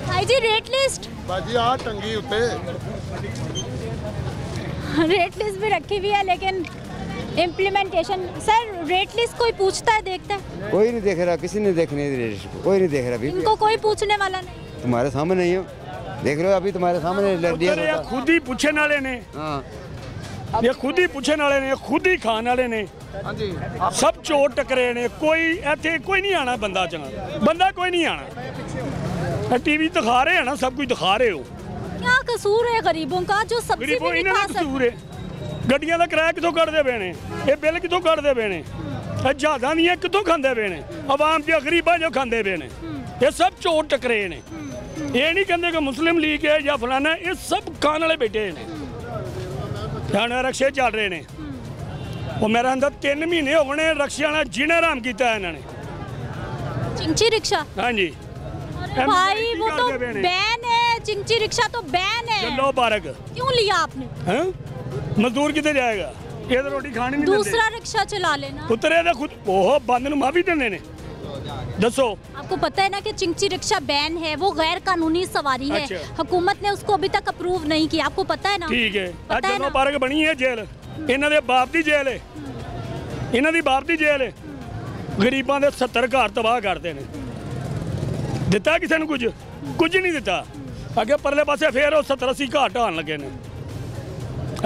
भाई जी? रेट लिस्ट ਬਾਜੀ ਆ ਟੰਗੀ ਉੱਤੇ। रेट लिस्ट भी रखी हुई है लेकिन इम्प्लीमेंटेशन सर रेट लिस्ट कोई पूछता है, देखता है? कोई नहीं देख रहा किसी ने देखने रेट कोई नहीं देख रहा बीबी इनको कोई पूछने वाला नहीं। तुम्हारे सामने ही हो देख लो अभी तुम्हारे सामने लड़ दिया ये खुद ही पूछने वाले ने हाँ ये खुद ही पूछने वाले ने खुद ही खाने वाले ने सब चोर टकरे ने कोई इतने कोई नहीं आना बंदा चना बंदा कोई नहीं आना टीवी दिखा रहे हैं ना सब कुछ दिखा रहे हो क्या कसूर है गरीबों का जो सब्जी गरीबों भी नहीं इन्होंने खा कसूर सकते? है गड्डियां का किराया कितों कटते पे ने ये बिल कितों कटते पे ने जहाज़ां दियां कितों खांदे पे ने आवाम जो गरीबां जो खांदे पे ने ये सब चोर टकरे ने ये नहीं कहते कि मुस्लिम लीग है या फलाना ये सब खाने वाले बैठे ने रक्शे चल रहे ने वो मेरे अंदर 3 महीने हो गए रक्शे ने जीना हराम किया इन्होंने चिंची रिक्शा। हाँ जी अरे भाई वो तो बैन है, चिंची रिक्शा तो बैन है। चलो बारक क्यों लिया आपने? हैं मजदूर कितने जाएगा ये तो रोटी खानी नहीं दूसरा रिक्शा चला लेना। उतरे तो खुद ओह बंद नु माफी देने ने दसो आपको पता है ना कि चिंची रिक्शा बैन है, वो गैर कानूनी सवारी है। अच्छा। हुकूमत ने उसको अभी तक अप्रूव नहीं किया, आपको पता है ना? ठीक है पता है चलो ना? पार्क बनी है जेल इन्हों दे बाप दी जेल है इन्हों दी बाप दी जेल है गरीबां दे 70 घर तबाह करते हैं दिता किसी ने कुछ नहीं दिता अगे परले पासे फिर 70-80 घर ढान लगे ने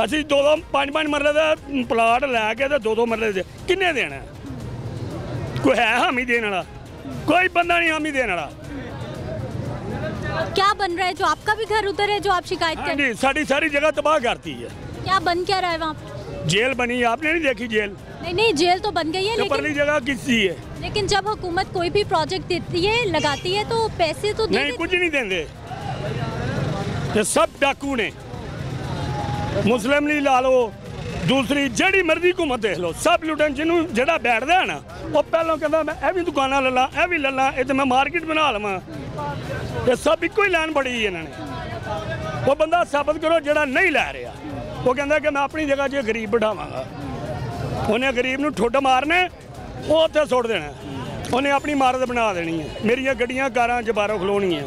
ਅਸੀਂ 2-5 मरले का प्लाट लैके 2 मरले दे किन्ने देना कोई है हामी देने वाला कोई बंदा नहीं हामी देने वाला क्या बन रहा है जो आपका भी घर उधर है जो आप शिकायत कर रहे हैं? सारी सारी जगह तबाह करती है क्या बन क्या रहा है वहाँ पे? जेल बनी आपने नहीं देखी जेल नहीं जेल तो बन गई है तो परली लेकिन जगह किसी है लेकिन जब हुकूमत कोई भी प्रोजेक्ट देती है लगाती है तो पैसे तो दे नहीं देती कुछ नहीं देंगे ये सब डाकू ने मुस्लिम लीग ला लो दूसरी जड़ी मर्जी हुकूमत देख लो सब लुटन जिन्हों जड़ा बैठता है ना वो पहलों कहता मैं ये भी दुकाना ले ला ये भी ले ला ये तो मैं मार्केट बना लवा ये सब इको ही लैन बड़ी इन्होंने वो बंदा साबित करो जड़ा नहीं लै रहा वो कहता कि मैं अपनी जगह जो गरीब बिठावांगा उन्हें गरीब नूं ठुड्ड मारने वो उत्थे सुट देना उन्हें अपनी इमारत बना देनी है मेरिया गड्डियां कारां च बाहरों खलोनियां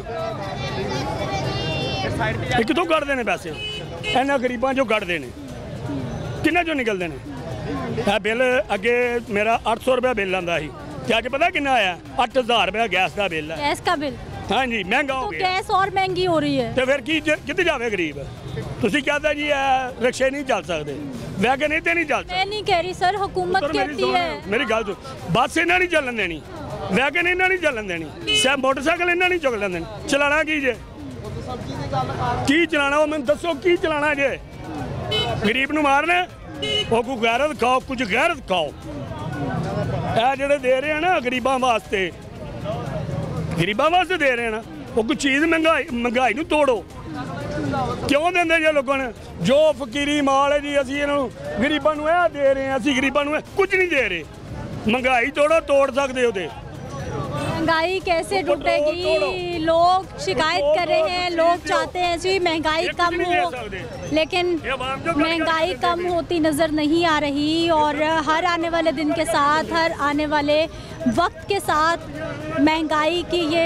कितों कटते हैं पैसे इन्होंने गरीबों चो कटते हैं किन्ना चो निकलते हैं बिल अगे मेरा 800 रुपया बिल आंदा सी ते अज पता किन्ना आया 8000 रुपया गैस का बिल है गैस का बिल हाँ जी महंगा हो तो गया गैस और महंगी हो रही है तो फिर की कितने जावे गरीब तुसी कहते जी रिक्शे नहीं चल सकते वैगन इतने नहीं चल सकते मैं नहीं कह रही सर हुकूमत कहती है मेरी गल सुन बस इन्हें नहीं चलन देनी वैगन इन्हें नहीं चलन देनी मोटरसाइकिल इन्हें नहीं चलन देनी चलाना की जे की चलाना वो मैंने दसो की चलाना जे गरीब नूं मारना वो कोई गैरत खाओ कुछ गैरत खाओ ये जेडे दे रहे हैं ना गरीबां वास्ते दे रहे हैं ना वो कोई चीज़ महंगाई नूं तोड़ो ਕਿਉਂ ਦਿੰਦੇ ਜੇ ਲੋਕਾਂ ਨੇ ਜੋ ਫਕੀਰੀ ਮਾਲ ਹੈ ਜੀ ਅਸੀਂ ਇਹਨਾਂ ਨੂੰ ਗਰੀਬਾਂ ਨੂੰ ਇਹ ਦੇ ਰਹੇ ਹਾਂ ਅਸੀਂ ਗਰੀਬਾਂ ਨੂੰ ਕੁਝ नहीं दे रहे महंगाई तोड़ सकते हो महंगाई कैसे टूटेगी लोग शिकायत कर रहे हैं लोग चाहते हैं जी महंगाई कम हो लेकिन महंगाई कम होती नज़र नहीं आ रही और हर आने वाले दिन के साथ हर आने वाले वक्त के साथ महंगाई की ये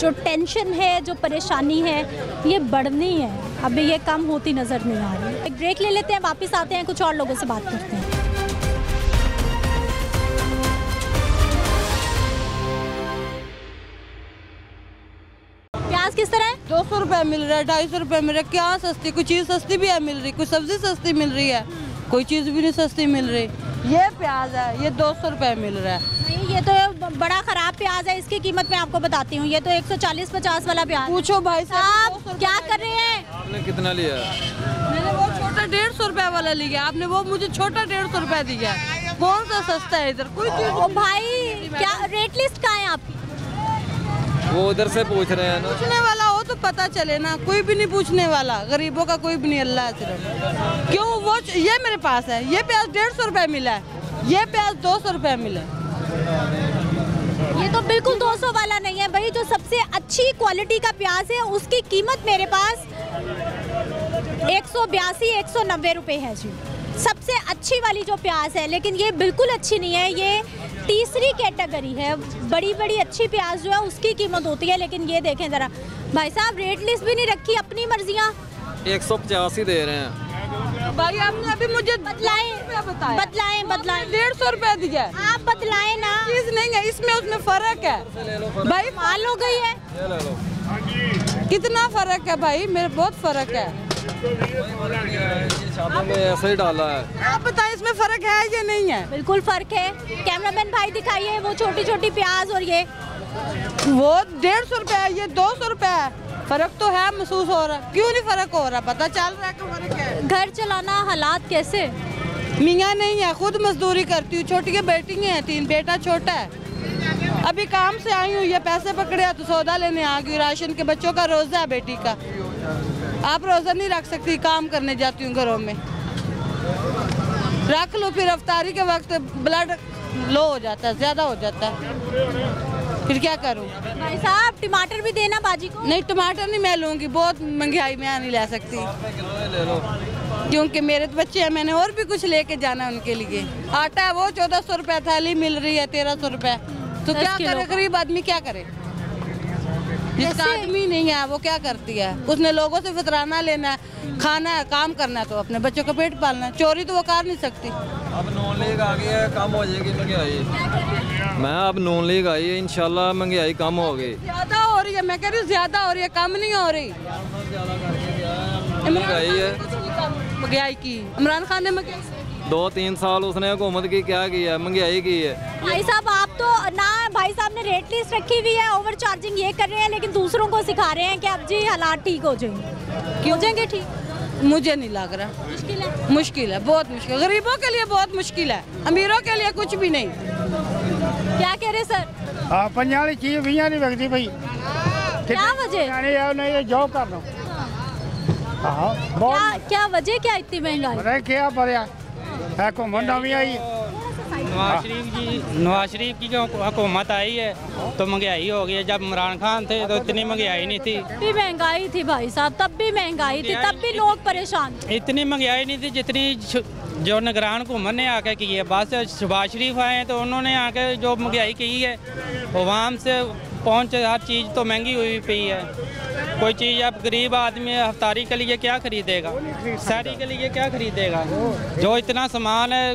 जो टेंशन है जो परेशानी है ये बढ़नी है अभी ये कम होती नज़र नहीं आ रही। एक ब्रेक ले लेते हैं वापस आते हैं कुछ और लोगों से बात करते हैं। प्याज किस तरह है? 200 रुपए मिल रहा है 250 रुपए मिल रहा है। क्या सस्ती कोई चीज़ सस्ती भी है मिल रही कोई सब्जी सस्ती मिल रही है कोई चीज़ भी नहीं सस्ती मिल रही। ये प्याज है ये 200 रुपए मिल रहा है। नहीं ये तो बड़ा खराब प्याज है इसकी कीमत मैं आपको बताती हूँ ये तो 140-50 वाला प्याज। पूछो भाई साहब क्या कर रहे हैं? आपने कितना लिया? मैंने वो छोटा 150 रुपए वाला लिया आपने वो मुझे छोटा 150 रुपए दिया। कौन सा सस्ता है इधर कोई चीज़? ओ भाई क्या रेट लिस्ट कहाँ है आपकी? वो उधर से पूछ रहे हैं ना। पूछने वाला हो तो पता चले ना कोई भी नहीं पूछने वाला गरीबों का कोई भी नहीं अल्लाह सिर्फ। क्यों वो ये मेरे पास है ये प्याज 150 रुपए मिला है ये प्याज 200 रुपए मिला है। ये तो बिल्कुल 200 वाला नहीं है भाई जो सबसे अच्छी क्वालिटी का प्याज है उसकी कीमत मेरे पास 182-190 रुपए है जी सबसे अच्छी वाली जो प्याज है लेकिन ये बिल्कुल अच्छी नहीं है ये तीसरी कैटेगरी है। बड़ी बड़ी अच्छी प्याज जो है उसकी कीमत होती है लेकिन ये देखें ज़रा भाई साहब रेट लिस्ट भी नहीं रखी अपनी मर्जियाँ 150 ही दे रहे हैं। भाई आपने अभी मुझे बतलाएं 150 रुपए दिया आप बतलाएं ना चीज नहीं है इसमें उसमें फर्क है भाई माल हो गई है कितना फर्क है भाई मेरे बहुत फर्क है में ऐसे ही डाला है। आप बताएं इसमें फर्क है या नहीं है? बिल्कुल फर्क है कैमरामैन भाई दिखाइए वो छोटी छोटी प्याज और ये वो 150 रुपए है ये 200 रुपए है फर्क तो है महसूस हो रहा क्यों नहीं फर्क हो रहा पता चल रहा है कि फर्क है। घर चलाना हालात कैसे? मियाँ नहीं है खुद मजदूरी करती हूँ छोटी के बेटी हैं 3 बेटा छोटा है अभी काम से आई हूँ ये पैसे पकड़े तो सौदा लेने आ गई राशन के बच्चों का रोजा है बेटी का आप रोजा नहीं रख सकती काम करने जाती हूँ घरों में रख लो फिर अफ्तारी के वक्त ब्लड लो हो जाता है ज्यादा हो जाता है फिर क्या करूँ? भाई साहब टमाटर भी देना बाजी को। नहीं टमाटर नहीं मैं लूँगी बहुत महंगाई में नहीं ले सकती क्योंकि मेरे तो बच्चे हैं मैंने और भी कुछ लेके जाना है उनके लिए। आटा है वो 1400 रुपए थाली मिल रही है 1300 रुपए तो क्या करे गरीब आदमी क्या करे जिसका आदमी नहीं है वो क्या करती है उसने लोगों से फितराना लेना है खाना है काम करना है तो अपने बच्चों का पेट पालना है चोरी तो वो कर नहीं सकती। अब नॉन लीग आ गई है कम हो जाएगी महंगाई। मैं अब नॉन लीग आई है इंशाल्लाह महंगाई कम हो गई। ज्यादा हो रही है मैं कह रही हूँ ज्यादा हो रही है कम नहीं हो रही। महंगाई है महंगाई की इमरान खान ने 2-3 साल उसने हुकूमत की क्या की है महंगाई की है। भाई साहब आप तो ना भाई साहब ने रेट लिस्ट रखी हुई है ओवर चार्जिंग ये कर रहे हैं लेकिन दूसरों को सिखा रहे हैं कि अब जी हालात ठीक हो जाएंगे हो जाएंगे ठीक। मुझे नहीं लग रहा मुश्किल है बहुत मुश्किल गरीबों के लिए बहुत मुश्किल है अमीरों के लिए कुछ भी नहीं। क्या कह रहे सर? हाँ 50 चीज 20 नहीं बिकती भाई क्या वजह? नहीं जॉब कर लो क्या वजह क्या इतनी महंगाई? क्या पता है घूमन नवी आई नवाज शरीफ की जो हुकूमत आई है तो महंगाई हो गई है। जब इमरान खान थे तो इतनी महंगाई नहीं थी। भी महंगाई थी भाई साहब तब भी महंगाई थी तब भी लोग परेशान थे। इतनी महंगाई नहीं थी जितनी जो निगरान हुकूमत ने आके की है। बस शहबाज शरीफ आए हैं तो उन्होंने आके जो महंगाई की है आवाम से पहुँच हर चीज़ तो महंगी हुई पई है। कोई चीज़ अब गरीब आदमी अफ्तारी के लिए क्या खरीदेगा सहरी के लिए क्या खरीदेगा जो इतना सामान है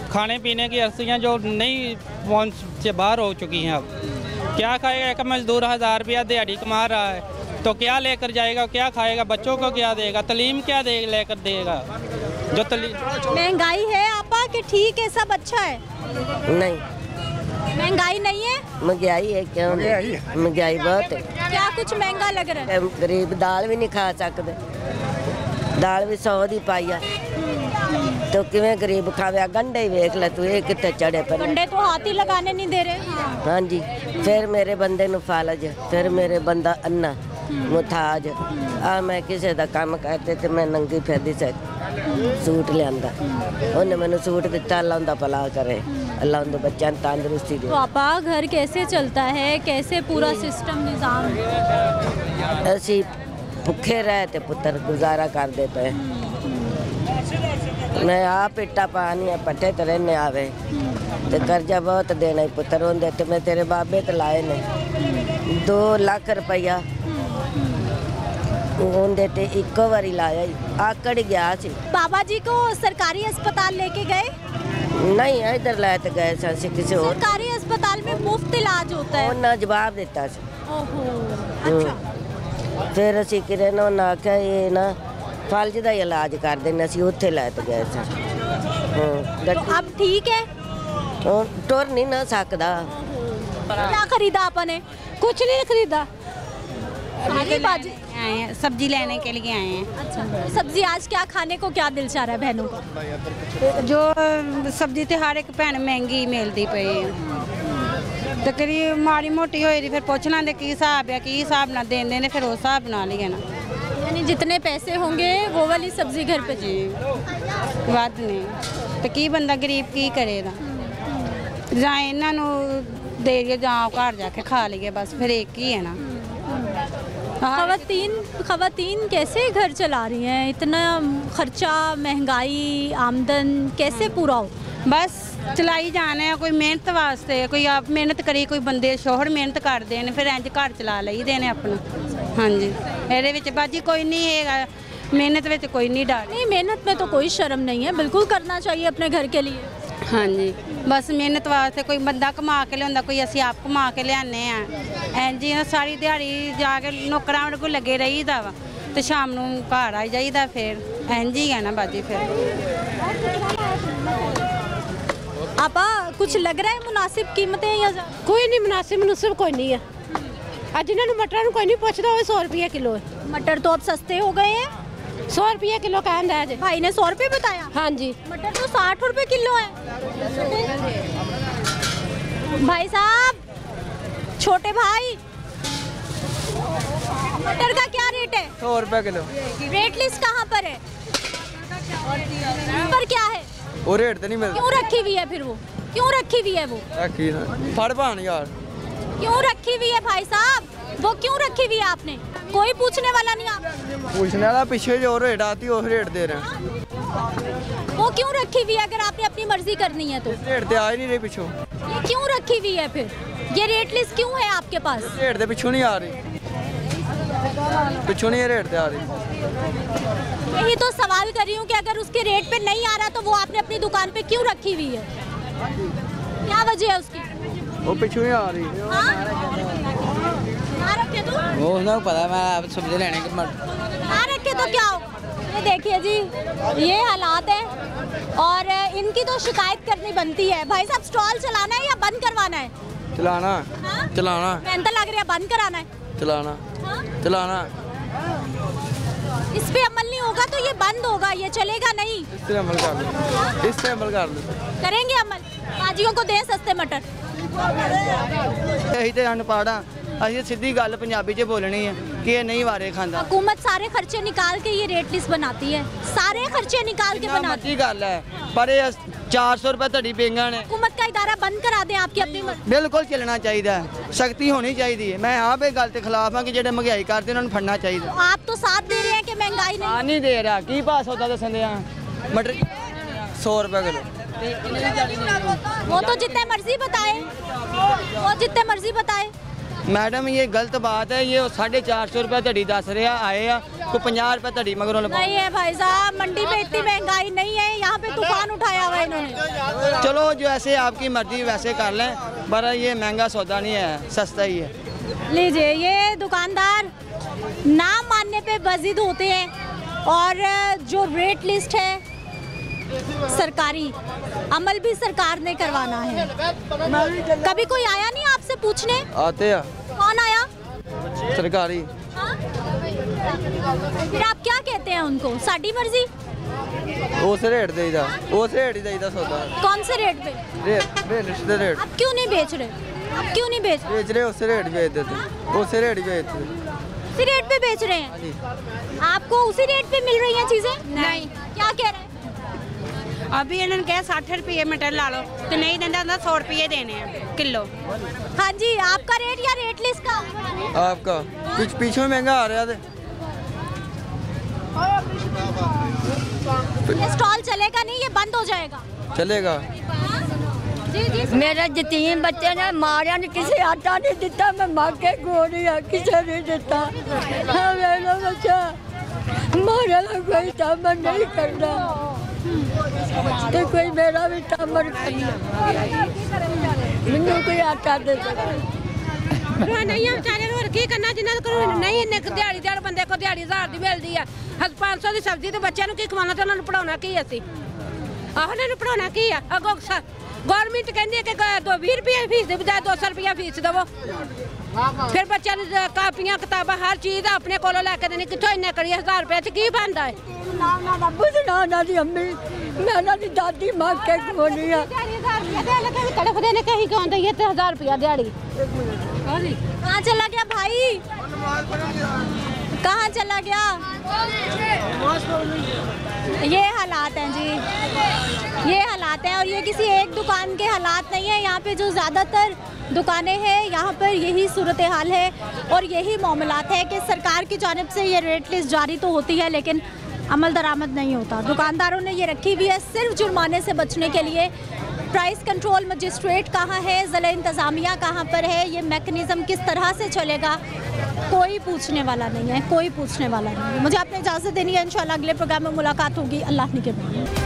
खाने पीने की अर्सियाँ जो नहीं पहुँच से बाहर हो चुकी हैं। अब क्या खाएगा एक मजदूर 1000 रुपया दिहाड़ी कमा रहा है तो क्या लेकर जाएगा क्या खाएगा बच्चों को क्या देगा तालीम क्या लेकर देगा जो महंगाई है आपा कि ठीक है सब अच्छा है? नहीं महंगाई नहीं है महंगाई है क्यों महंगाई बहुत है। क्या कुछ महंगा लग रहा है? गरीब दाल भी नहीं खा सकते दाल भी 100 दी पाई है तो किवें गरीब खावे गंढे ही वेख ले तू ये कितने चढ़े पर गंढे तो हाथ ही लगाने नहीं दे रहे। हाँ जी फिर मेरे बंदे नु फालज फिर मेरे बंदा अन्ना ਮੁਤਾਜ ਆ ਮੈਂ ਕਿਸੇ ਦਾ ਕੰਮ ਕਰਦੇ ਤੇ ਮੈਂ ਨੰਗੀ ਫਿਰਦੀ ਸੀ सूट लिया उन्हें मैंने सूट दिता अल्लाह उनका भला करे अल्लाह उनके बच्चों को तंदुरुस्ती दे। तो आपा घर कैसे चलता है, कैसे पूरा सिस्टम निज़ाम? असी भुखे रहे थे पुत्र गुजारा करते पे मैं आप इट्टा पानी है पट्टे तो रहने आवे तो कर्जा बहुत देना पुत्र होंगे तो मैं तेरे बाबे तो लाए ने 2 लाख रुपया उनके ते इको बारी लाया ही आकड़ गया सी। बाबा जी को सरकारी अस्पताल लेके गए? नहीं इधर लाते गए सी किसी और सरकारी अस्पताल में मुफ्त इलाज होता है। उन्हें जवाब दिता सी। ओहो अच्छा। फिर असी किरे ने उन्हें आख्या ये ना फल्ज का इलाज कर देना सी उत्थे लैते गए सी। अब ठीक है? टुर नहीं ना सकदा। क्या खरीदा आपने? कुछ नहीं खरीदा, बाजी आए हैं सब्जी लेने के लिए आए हैं। अच्छा सब्जी आज क्या खाने को क्या दिल चाह रहा है बहनों का? जो सब्जी तो हर एक भैन महंगी मिलती पई है तो करीब माड़ी मोटी होई फिर पूछ लेंगे की हिसाब है, की हिसाब ना देंगे ने फिर उस हिसाब बना लिए ना। यानी जितने पैसे होंगे वो वाली सब्जी घर पे जी वध नहीं तो की बंदा गरीब की करेगा जां इन्हों दे जां घर जाके खा लिए बस फिर एक ही है ना। खवातीन कैसे घर चला रही हैं? इतना खर्चा महंगाई आमदन कैसे पूरा हो? बस चलाई जाने कोई मेहनत वास्ते कोई आप मेहनत करी कोई बंदे शोहर मेहनत करते हैं फिर इंज घर चला लईदे ने अपना। हाँ जी ये बाजी कोई नहीं है मेहनत में कोई नहीं डर नहीं, मेहनत में तो कोई शर्म नहीं है, बिल्कुल करना चाहिए अपने घर के लिए। हाँ जी बस मेहनत वास्ते कोई बंदा कमा के लिया कोई असी आप कमा के लियाने हैं जी सारी दिहाड़ी जाके नौकरां को लगे रहीदा वा तो शाम नूं घर आ जाईदा फिर इंज ही है ना बाजी। फिर आपा कुछ लग रहा है मुनासिब कीमतें या कोई नहीं मुनासिब कोई नहीं है। आज इन्होंने मटर कोई नहीं पूछता 100 रुपये किलो है। मटर तो अब सस्ते हो गए हैं, 100 रुपये किलो का अंदाज है। भाई ने 100 रुपये बताया? हाँ जी मटर तो 60 रुपये किलो है। भाई साहब छोटे भाई मटर का क्या रेट है? 100 रुपये किलो। रेट लिस्ट कहाँ पर है? पर क्या है वो रेट तो नहीं मिलता। क्यों रखी हुई है फिर वो? क्यों रखी हुई है वो? फड़ पान यार क्यों रखी हुई है भाई साहब? वो क्यों रखी हुई है आपने? कोई पूछने वाला नहीं। आप पूछने वाला पीछे जो रेट आती है उस रेट दे रहे हैं। वो क्यों रखी हुई है? अगर आपने अपनी मर्जी करनी है तो रेट दे आ ही नहीं रही पिछो। ये क्यों रखी हुई है फिर? ये रेट लिस्ट क्यों है आपके पास? रेट दे पिछो नहीं आ रही, पिछो नहीं रेट दे आ रही। यही तो सवाल कर रही हूँ कि अगर उसके रेट पे नहीं आ रहा तो वो आपने अपनी दुकान पे क्यों रखी हुई है? क्या वजह है उसकी? वो पिछो नहीं आ रही। रखे तो वो ना पता मैं आप सब्जी लेने के रखे तो क्या हो? ये देखिए जी ये हालात है और इनकी तो शिकायत करनी बनती है। भाई साहब स्टॉल चलाना है या बंद करवाना है? चलाना। हाँ? चलाना। मेहनत लग रही है, बंद कराना है? चलाना। हाँ? चलाना। इस पे अमल नहीं होगा तो ये बंद होगा, ये चलेगा नहीं। इस पे अमल कर लो, इस पे अमल कर लो। करेंगे अमल? बाजियों को दें सस्ते मटर। यही तो अनपढ़ ਅਸੀਂ सीधी गल पंजाबी च बोलनी है कि ये नहीं वारे खांदा। हुकूमत सारे खर्चे निकाल के ये रेट लिस्ट बनाती है, सारे खर्चे निकाल के बनाती है। गल है पर 400 रुपए तड़ी पेंगा ने। हुकूमत का इदारा बंद करा दें आपकी अपनी मर्जी। बिल्कुल चलना चाहिए, सख्ती होनी चाहिए। मैं आप एक गल के खिलाफ हाँ कि जेडे महंगाई करते उन्होंने फड़ना चाहिए। आप तो साथ दे रहे हैं कि महंगाई नहीं दे रहा। की पास होता दस मटर 100 रुपए किलो। वो तो जितने मर्जी बताए, वो जितने मर्जी बताए। मैडम ये गलत बात है, ये 450 रुपए तड़ी दस रहा आए को 50 रुपए तड़ी मगर नहीं है भाई साहब, मंडी में इतनी महंगाई नहीं है, यहाँ पे तूफान उठाया हुआ है इन्होंने। चलो जो ऐसे आपकी मर्जी वैसे कर लें, पर ये महंगा सौदा नहीं है, सस्ता ही है। लीजिए ये दुकानदार नाम मानने पे बजिद होते हैं और जो रेट लिस्ट है सरकारी अमल भी सरकार ने करवाना है। कभी कोई आया नहीं आपसे पूछने? आते हैं। कौन आया? सरकारी। हाँ? फिर आप क्या कहते हैं उनको? साड़ी मर्जी? उस रेट देईदा, उस रेट ही देईदा सौदा। कौन से रेट पे? रेट। आप क्यों नहीं बेच रहे? आप क्यों नहीं बेच रहे? उस रेट बेच देते, उस रेट बेचते। उसी रेट पे बेच रहे हैं? आपको उसी रेट पे मिल रही हैं चीजें? नहीं। क्या कह रहे हैं? अभी इन्होंने कहा 60 रुपये मीटर ला लो, तो नहीं देता 100 रुपये देने हैं किलो। हाँ जी, आपका रेट या रेट लिस्ट का? आपका कुछ पीछे महंगा आ रहा है। ये स्टॉल चलेगा नहीं, ये बंद हो जाएगा? चलेगा। मेरे यतीम बच्चे ने मारिया ने किसी आटा नहीं दिता, मैं मांग के गोरिया किसी नहीं दिता। हाँ मेरा बच्चा मारे कोई तामर नहीं करना, तो कोई मेरा भी तामर करना, मैंने कोई आटा दे नहीं बेचारे होर की करना जिन्होंने नहीं इन्ने दिहाड़ी दिहाड़ बंदे को दिहाड़ी 1000 की मिलती है, 500 की सब्जी तो बच्चों को की खवाना, तो उन्होंने पढ़ाना की असी? आहो उन्होंने पढ़ाना की है? अगो गौरमेंट कहती है कि 20 रुपये फीस की बजाय 200 रुपया फीस देवो, फिर बच्चों ने कापियां किताबा हर चीज़ अपने को लैके देनी, कितों इन्ने करिए 1000 रुपये की बनता है? अम्मी मैं दादी मांग के गोली तड़फते ने कहीं कौन दी 1000 रुपया दिहाड़ी। कहाँ चला गया भाई? कहाँ चला गया? ये हालात हैं जी, ये हालात हैं, और ये किसी एक दुकान के हालात नहीं है। यहाँ पे जो ज़्यादातर दुकानें हैं यहाँ पर यही सूरत हाल है और यही मामलात है कि सरकार की जानिब से ये रेट लिस्ट जारी तो होती है लेकिन अमल दरामद नहीं होता। दुकानदारों ने ये रखी हुई है सिर्फ जुर्माने से बचने के लिए। प्राइस कंट्रोल मजिस्ट्रेट कहाँ है, ज़िला इंतज़ामिया कहाँ पर है, ये मैकेनिज़्म किस तरह से चलेगा, कोई पूछने वाला नहीं है, कोई पूछने वाला नहीं है। मुझे आपने इजाज़त देनी है, इंशाल्लाह अगले प्रोग्राम में मुलाकात होगी। अल्लाह निगहबान।